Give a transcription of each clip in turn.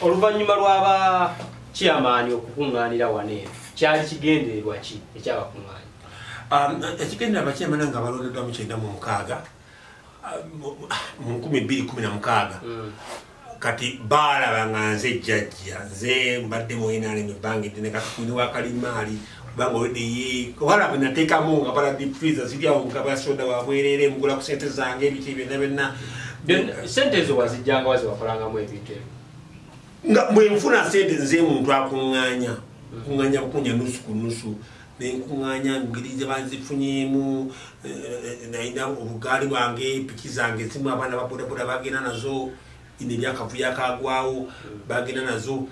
Oluvannyuma lw'aba chairman okukungaanira waneeru kyali kigendererwa ki ekyabakungaanya? Ekigendera abachairman nga balondeddwa mu 1996 mu 2016 kati baalaba nga nze jjajja nze mbadde muwinaale mu ebbanga eddene kati kwini wa kalimaali kubanga wedeye walabe nateekamu nga bala deep freezer ziryawo nga basoda wabwerere mugula ku sente zange ebiti byonna byonna. Sente ezo wazijjanga waziwakolangamu ebintu ebyo? Nga bwe nfuna sente nze muntu akuŋŋaanya kuŋŋaanya bukunya nusu ku nusu nenkuŋŋaanya ngeri ze banzifunyemu nalina obugaali bwange piki zange zimu abaana babodaboda bagenda nazo ebyakavuyo akagwawo bagenda nazo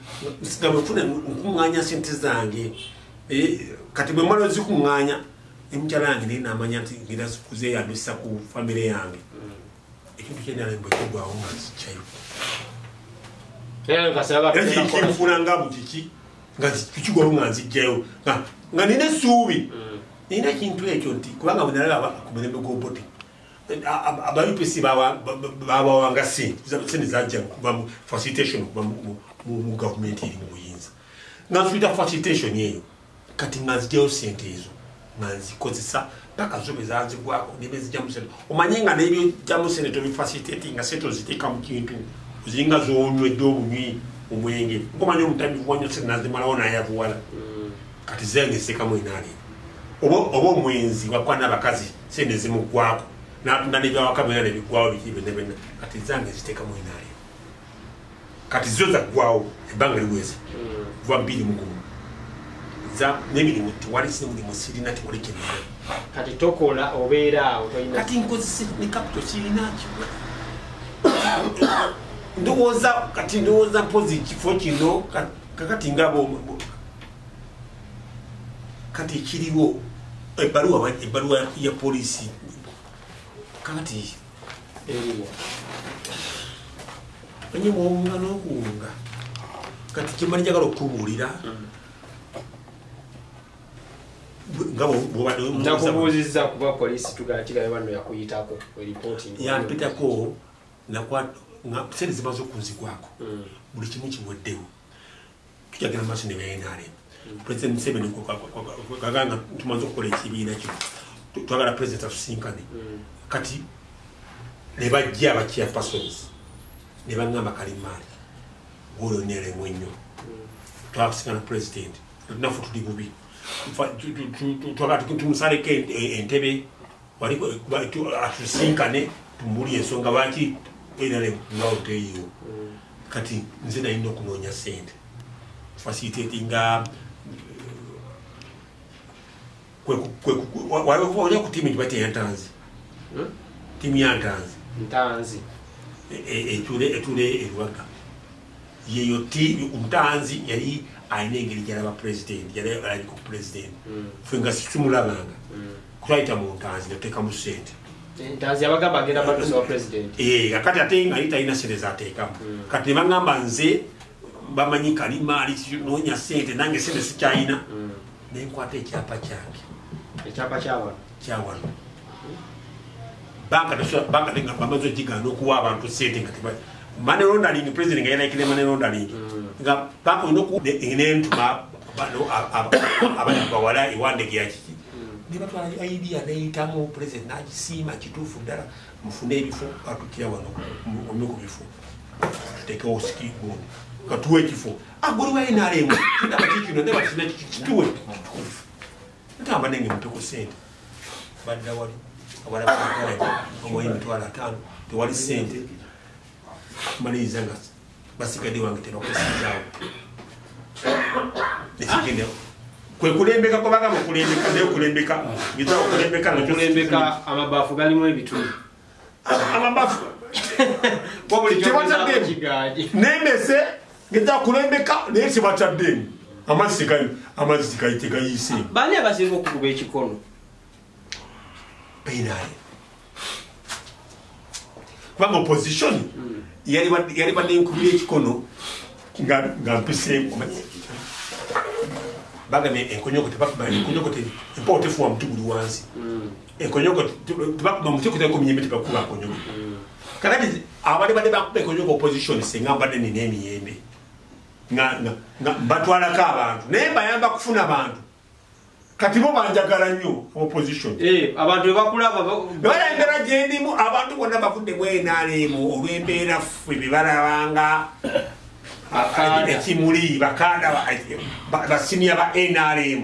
nga bwe nfuna nkuŋŋaanya sente zange kati bwe mmala ozikuŋŋaanya emukyala yange naye namanya nti ngenda kuzeeyambisa ku famire yange ekintu kyenala bwe kigwawo nga nzikyayo kinfuna nga butiki nga kikigwawo nga nzijjayo nga nina essuubi nina ekintu ekyo nti kubanga bwenalaba ku mulembe gw'obodi abayupesi babawanga sente zajja kuba mu facilitation kuba mu gavumenti eri mu buyinza nga nsuubira facilitation eyo kati nga nzijjayo sente ezo nga nzikozesa paka zo bwe zanzigwako nebezijjamu sente omanye nga n'ebyojjamu sente tobifacilitate nga sente oziteeka mu kintu zinga zonywedde obunywi omwenge nkomanya omutabivu wanyo sente nazimalawo nayavuwala kati zenge sekamu enaali oba omwenzi wakwana n'abakazi sente zimuggwako n'atunda n'ebyawaka byonna nebigwawo biki byonna byonna kati zange ziteekamu enaali kati zo zaggwawo ebbanga liweze kuva 2010 n'emirimu tewali mulimu sirina tewali kyennina kati tokola obeera awo kati nkozese ne kapito kirinakyo ndowooza mpozi kifo kino kakati ngabo kati kiriwo ebbaluwa ya polisi kakati eriwo anye muwunga n'okuwunga kati kimali njagala okubuulira nakubuuzizza kuba polisi tugakigabe bano yakuyitako eripooti yampitako sente zimaze okunzigwako buli kimu kiweddewo tujagenda maaso ne bayenaale president Museveni kaganga tumaze okukola ekibiina kino twagala president atusinkane kati ne bajja abachairpersons ne baŋŋamba kalimaali gwoyo neeremu ennyo twasinkana president nafu tuli bubi twagala tumusaleko entebe atusinkane tumuli ensonga lwaki enale ngawo teyiwo kati nze nalina okunoonya sente facilitatinga olya ku tiimu gibate yantanzi tiimu yantanzi etule eruwaga yeyo omutanzi yali alina engeri gyalaba president yali alabika ku president fe nga situmulabanga kutwayita mu ntanzi netuteekamu sente ntanzi abagamba agenda badosa wa president kati ate nga talina sente zateekamu kati ne baŋŋamba nze bamanyi kalimaali noonya sente nange sente sikyalina nenkwata ekyapa kyange ekyapa kyawano banka nga bamaze ogigaana okuwa abantu sente nga money laundering president nga yalaikire money laundering nga banka olina nentuma abali bawala ewandege yakiki nebatwala idea neyitamu president nagisiima kituufu ddala mufune ebifo atukira wano omye ku bifo tutekewo sikigundi katuwa ekifo agoliwayo nalemu ndabakikino ndabatina kituwe ntamba nenge muteko sente badda wali omwoyi emitwalo 5 tewali sente maliriza nga basigadde wange tebakusizaawo nekigendewo kwekulembeka kwabagamba okulembeka naye okulembeka ngiza okulembeka amabaafu galimu ebitundu amabaafu nemese ngiza kulembeka naye kibataddeemu amazzi tegayiseemu baani abasinga okukuba ekikono bainaye kubanga opposition yali badde nkubira ekikono nga mpiseemu bagame enkonyogote enkonyogote empoota efuwa muti buli wansi enkonyogote muti kuteko myembe tebakuba nkonyogote kakati abali bade bakubeko nyo opposition singa bade ni nemiyembe nga batwalako abantu naye bayamba kufuna abantu kati bo banjagala nnyo opposition abantu bebakulaba balengera gyendimu abantu bonna bavudde bwenaalemu olw'embeera ffe bebalabanga ekimuli bakanda basinia ba NRM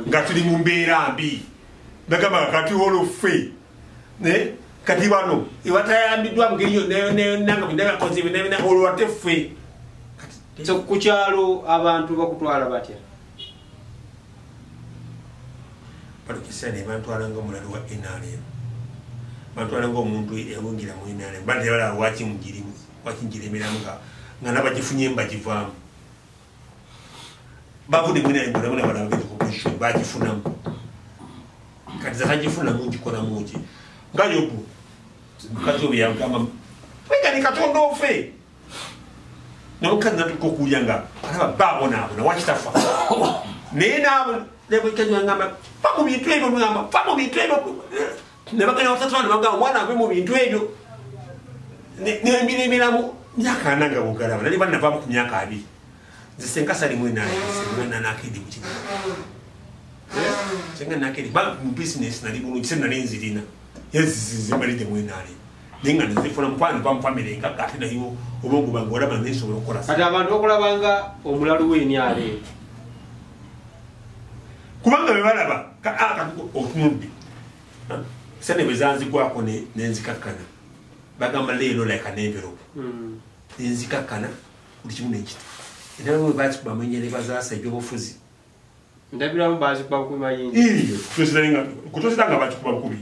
nga tuli mu mbeera mbi bagamba kati oluffe kati bano iwatayambiddwa mugeri nanga binabakoze olwate ffe ku kyalo abantu bakutwala batya balukisane bantwala ng'omulala wa NRM bantwala ng'omuntu ewungira mu NRM bandi bala wakingiremeramu nga nabagifunye mbagivaamu bavudde mu NRM bona balabagenda ku opposition bagifunamu kati zatagifunamu ngikola muki nga Yobu mukazi oyo yagamba wegani Katonda ofe nomukazi natuka okulya nga alaba babonaabona wakitafa naye naabo nebwekanyagamba va mu bintu ebyo ngamba va mu bintu ebyo nebaganya batatu bano bagamba omwana ave mu bintu ebyo nembiremeramu myaka ana nga bugalaba nali banavaamu ku myaka 2 nze senka salimu enanga nakedi mu kigo senga nakedi ba mu business nali bulungi se nali nzirina yezizimalide mu enali ninga nezifuna mpano pa family nga kati nayo obongo bango olaba nesobola okukola kati abantu okulabanga omulalu w'enyale kubanga bebalaba otunudde sene bezanzigwako nenzikakkana bagamba leero like an envelope nenzikakkana buli kimu nekiti era bwe bakikuba manyere bazaasa ebyobufuzi ndabiramu bazikuba bukubi mayingi kutosiranga bakikuba bukubi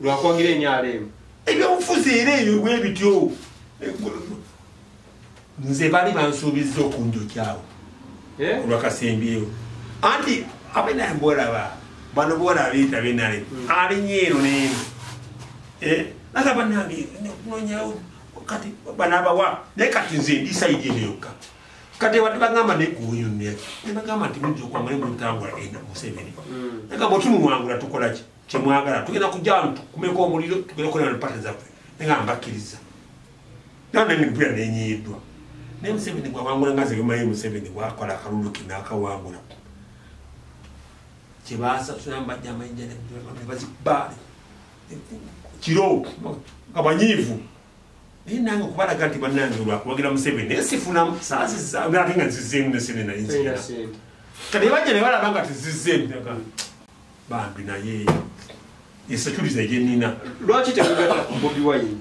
lwakwagira enyala emu ebyobufuzi era eyo bwe bityo nze bali bansuubiza okunjokyawo olwakasembyewo anti abena mbolaba bano bola bita benale ali nyeero neno naka banange nonyawo kati banaba wa ne kati nze decide neyoka kati watu bagamba ne kuyo ne bagamba nti munjo kwa mwalimu mtangwa ena Museveni naka botumu mwangula tukola ki kyemwagala tugenda kujja mtu kumeko omuliro tugenda kola mpata zaffe ngamba kiriza nana ni bya nenyidwa ne Museveni kwa mwangula ngaze bimaye Museveni wakola kalulu kinaka wangula kibasa tunamba jama injene bazibali kiro abanyivu ninanga kubala kanti banange lwakubagira Museveni esifuna sasa ngatinga nzizemu nesene na inzira kati bajene bala banga tizizemu bambi naye yesechuliza yenina lwaki tekugata Bobi Wine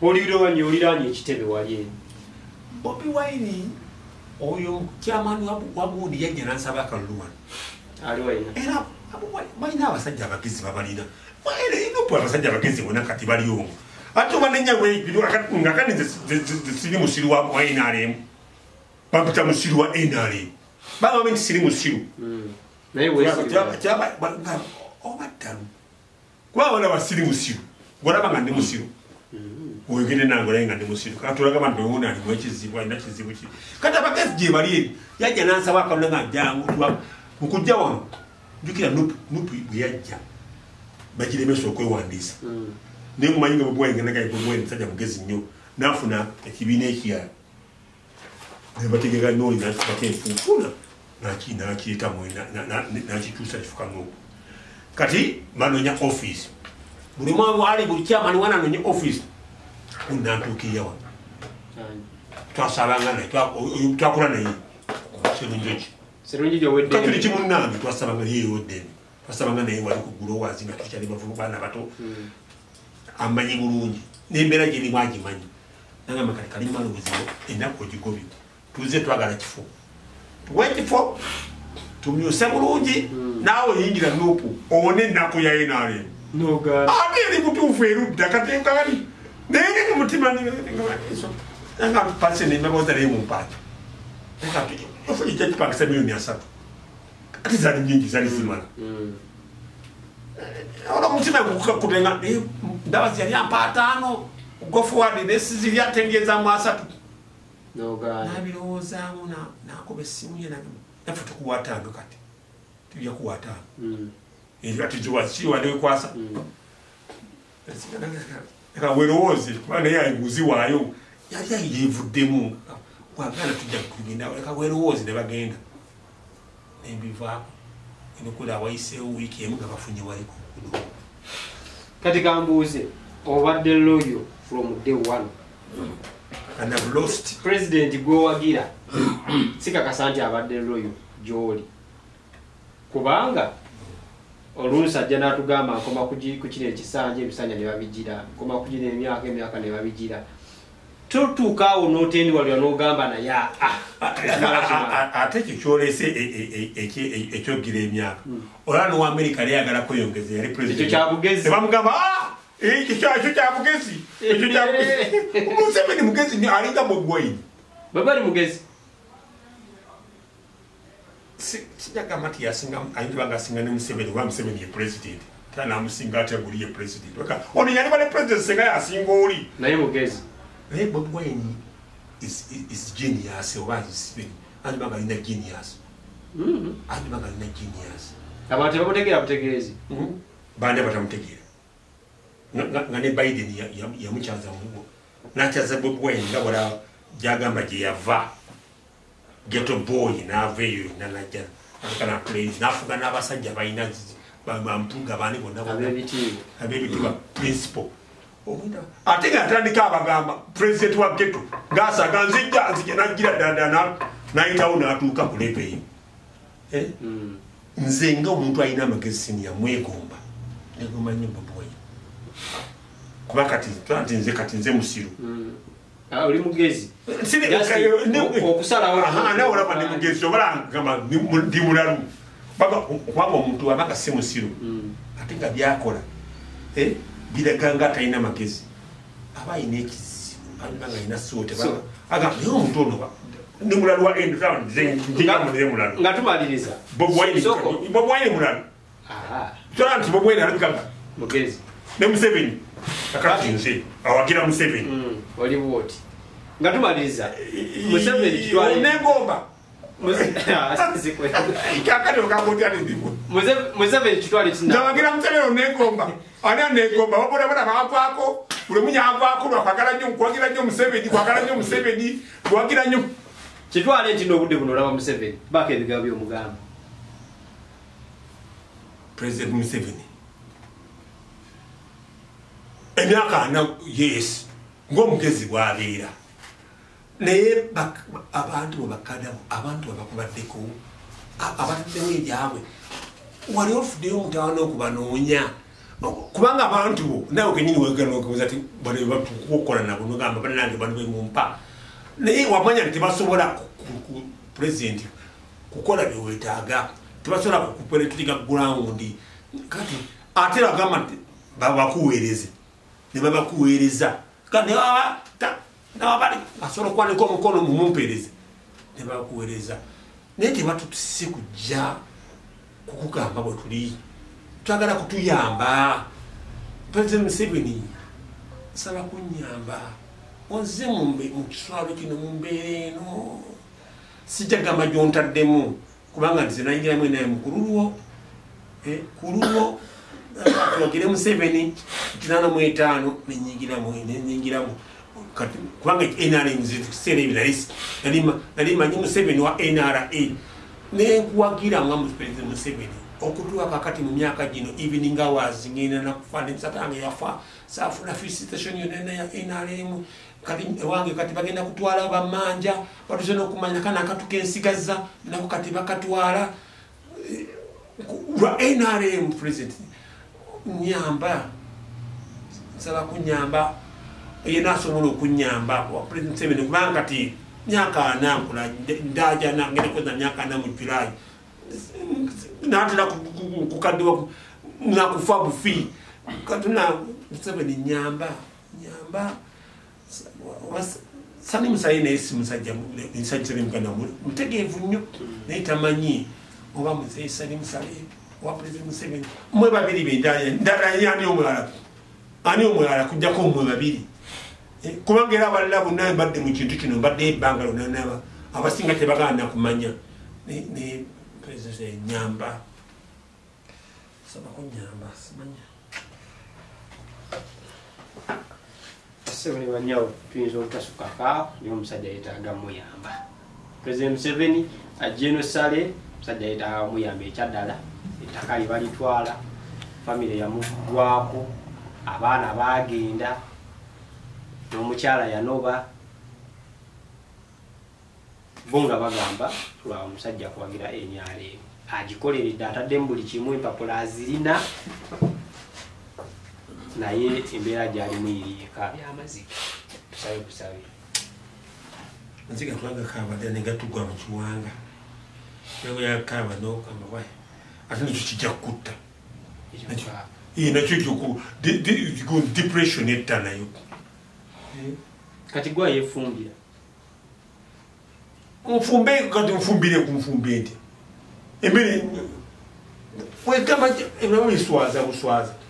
oliranye ekitebe wali Bobi Wine oyo chairman wa bodi yajja nansaba kaluluwa era balina abasajja abagezi babalina era inopo abasajja abagezi bona kati baliyo ate banenya nga kani siri musiru wa NRM bampita musiru wa NRM baba binti siri musiru obatalu kwa wana basiri musiru bona banga ndi musiru oyogende nango nga ndi musiru katulaga bantu wona ali mwekizibu ina kizibu ki kati abagezi gye bali yajja nansaba kalunga jangu mukujja wano njukira nupu buyajja bakiremeso okwewandisa ne mumanyinga bubwenga naga ibubwenga sajja mugezi nnyo nafuna ekibiina ekiyala ne bategeka noli nakibakenfufuna nakiyita mwena nakikyusa kifuka nuku kati banonya office buli mwamu ali buli chairman wana anonya office unantukirya wano twasabanga naye twakula naye serungi jowedde katuli kimunange twasabanga naye yewedde twasabanga naye wali kugula owazi nga tukyali bavubu baana bato amanyi bulungi n'embeera gyerimu agimanyi nagamba kati kali malowooziyo ennaku ogigobyo tuze twagala kifo tuwe kifo tumyuse bulungi naawe oyingira nupu owone ennaku ya NRM ate eri mutuufu erudda katekali naye ne mutima nga pase nembaboza naye mumpaati ofu ijja kipangisa $3,000,000 ati zali nyingi zali zimala ola mutima kutenga ndaba ziyali ampa 5 go forward nesi ziri atengeza mu 3 nabirowoozamu nakuba essimu ye naffe tukuwatanga kati tujja kuwatanga ati ziwa kiwadde wekwasa Eka werowoze kubanga yayi nguzi waayo yali yevuddemu kwagala tujja kugenda eka werowoze ne bagenda nembivaako enokula awayiseewo wiiki emu nga bafunye waliko kati kambuuze obadde loyo from day one and I've lost president gwowagira sikakasa nti abadde loyo gy'oli kubanga oluusi ajja n'atugamba nkoma ku kino ekisanja ebisanja ne babigira nkoma ku kino emyaka ne babigira totuuka awo n'otendi walira n'ogamba naye ate ekyo kyolese ekyogira emyaka olaba n'owa Amerika lyagala kweyongeza yali ekyo kyabugezi nebamugamba ekyo kyabugezi Museveni mugezi alinga Bobi Wine baba ali mugezi sijagamba nti yasinga ayinza nga asinga ne Museveni wa Museveni ye president tana amusinga ate guli ye president ono yali bale president singa yasinga oli naye mugezi naye Bobi Wine is genius oba Museveni andibanga alina genius andibanga alina genius abantu bamutegeera butegeezi bande batamutegeera nga ne Biden yamukyaza mugo nakyaza Bobi Wine nga wala jagamba gye yava ghetto boy n'aveeyo nanajja akana praise n'afuga n'abasajja balina bampunga bani bonna ab'ebitiibwa principal ate nga atandika abagamba president wa ghetto ng'asaga nzija nagira ddala n'ayitawo n'atuuka ku level nze ng'omuntu alina amagezi siniyamwegomba negomba nnyo Bobi Wine kuba kati nze musiru oli mugezi okusalawo olaba ndi mugezi obala ngamba ndi mulalu kubanga omuntu abaga si musiru ate nga byakola biraga nga atalina magezi aba alina ekizibu alibanga alina soote naye omuntu ono ndi mulalu wa ndingamunire mulalu nga tumaliriza Bobi Wine mulalu tola nti Bobi Wine alabikaga mugezi ne Museveni akati nze awagira Museveni oli bwoti nga tumaliriza Museveni kitwale negomba kakati okagoti ati ndimu Museveni kitwale kinna ndawagira Museveni negomba ana negomba waboda bana baavaako buli munyaavaako lwakwagala nnyo nkwagira nnyo Museveni kwagala nnyo Museveni kwagira nnyo kitwale nti n'obudde buno olaba Museveni baako ebigabo by'omugamba President Museveni emyaka ana yes ng'omugezi bw'abeera naye abantu bwebakadamu abantu bebakubaddeko abataddemu ebyabwe wali olufuddeyo omutawana okubanoonya kubanga abantu bo nawe kenyini weganookubuza ti batukukola nabo nogamba banange bano bemumpa naye wamanya nti tebasobola pulezidenti kukola byewetaaga tebasobola kukuperetutiga gulawundi kati ate bagamba nti babakuweereze ne babakuweereza kati nabali asobola okwaniko omukono mumumpeereze ne babakuweereza naye tebatutuse kujja kukugamba bwe tuli twagala kutuyamba President Museveni saba kunyamba onze mu kiswalo kino mu mbeera eno sijagamba gyontaddemu kubanga nti zenayingiramu enaye mukululwo twogere Museveni 85 nenyingiramu kati kubanga NRA nzikiseera ebyo nali manyi Museveni wa NRA nenkuwagira nga President Museveni okutuuka kakati mu myaka gino evening hours ngenda nakufaanisa satange yafa saafuna visitation yonna ya NRM kati ewange kati bagenda kutwala bamanja batuze n'okumanya kana akatuka ensigaza nako kati bakatwala lwa NRM president nyamba nsaba kunyamba yena asobola okunyamba wa president Museveni kubanga kati myaka ana nkula ndaja ngenda kweza myaka ana mu July natera kukadiwa nakufa bufi katuna Museveni nyamba sani musayi nesi musajja nsajja mukana mutegeevu nnyo naye tamanyi oba musayi sani musayi wa president Museveni mwe babiri bendaya ani omulala kujjako mwe babiri kubanga era abalala bonna mbadde mu kintu kino mbadde ebbanga lonna abasinga tebagana kumanya ne president nyamba saba kunyamba simanya Museveni banyawo tuyinza obutasukaka niyo omusajja yetaaga muyamba. President Museveni ajeno sale musajja yetaaga muyamba ekyaddala ettaka libalitwala famire yamugwako abaana bagenda n'omukyala yanoba bonga bagamba lwa omusajja kwagira enyale agikoleredde ataddemu buli kimu empapula azirina naye embeera gyalimu yiriyeka byamaziga tusabe nziga kubanga kabadde negatugwa mu kiwanga nago yakaba n'okamawayi ate nekyo kijja kukutta nakyo depression etta nayo kati gwa yefumbira nfumbe kati nfumbire kunfumbe nti emmere wegamba ebulamu liswaza buswaza